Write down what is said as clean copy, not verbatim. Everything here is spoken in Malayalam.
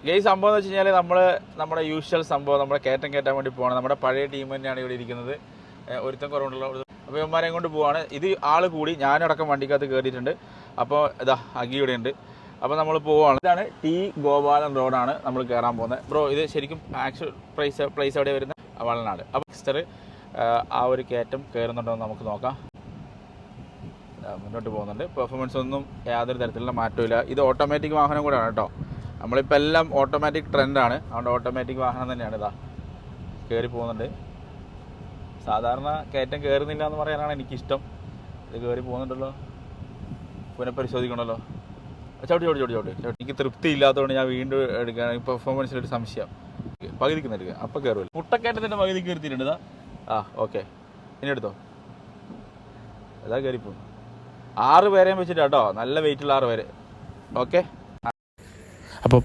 ഈ സംഭവം എന്ന് വെച്ച് കഴിഞ്ഞാൽ നമ്മുടെ യൂഷ്വൽ സംഭവം നമ്മുടെ കയറ്റാൻ വേണ്ടി പോകണം. നമ്മുടെ പഴയ ടീം തന്നെയാണ് ഇവിടെ ഇരിക്കുന്നത്. ഒരുത്തം കുറവുണ്ടല്ലോ. അപ്പോൾ ഇവന്മാരെയും കൊണ്ട് പോവാണ്. ഇത് ആൾ കൂടി, ഞാനടക്കം വണ്ടിക്കകത്ത് കയറിയിട്ടുണ്ട്. അപ്പോൾ ഇതാ അഗി ഇവിടെ ഉണ്ട്. അപ്പോൾ നമ്മൾ പോവുകയാണ്. ഇതാണ് ടി ഗോപാലൻ റോഡാണ് നമ്മൾ കയറാൻ പോകുന്നത്. ബ്രോ ഇത് ശരിക്കും ആക്ച്വൽ പ്ലേസ് എവിടെ വരുന്നത്? വള്ളനാട്. അപ്പോൾ നെക്സ്റ്റ് ആ ഒരു കയറ്റം കയറുന്നുണ്ടോ എന്ന് നമുക്ക് നോക്കാം. മുന്നോട്ട് പോകുന്നുണ്ട്. പെർഫോമൻസ് ഒന്നും യാതൊരു തരത്തിലുള്ള മാറ്റമില്ല. ഇത് ഓട്ടോമാറ്റിക് വാഹനം കൂടെയാണ് കേട്ടോ. നമ്മളിപ്പോൾ എല്ലാം ഓട്ടോമാറ്റിക് ട്രെൻഡാണ്. അതുകൊണ്ട് ഓട്ടോമാറ്റിക് വാഹനം തന്നെയാണ്. ഇതാ കയറി പോകുന്നുണ്ട്. സാധാരണ കയറ്റം കയറുന്നില്ല എന്ന് പറയാനാണ് എനിക്കിഷ്ടം. ഇത് കയറി പോകുന്നുണ്ടല്ലോ. പുനഃപരിശോധിക്കണമല്ലോ. ചവിട്ടി. എനിക്ക് തൃപ്തി ഇല്ലാത്തതുകൊണ്ട് ഞാൻ വീണ്ടും എടുക്കുകയാണ്. പെർഫോമൻസിലൊരു സംശയം. പകുതിക്ക് എടുക്കുക, അപ്പം കയറുമല്ലോ. മുട്ടക്കയറ്റത്തിൻ്റെ പകുതിക്ക് നിർത്തിയിട്ടുണ്ട്. ഇതാ ഓക്കെ, ഇനി എടുത്തോ. ഇതാ കയറിപ്പോകും. 6 പേരെയും വെച്ചിട്ട് കേട്ടോ. നല്ല വെയിറ്റുള്ള 6 പേര്. ഓക്കെ.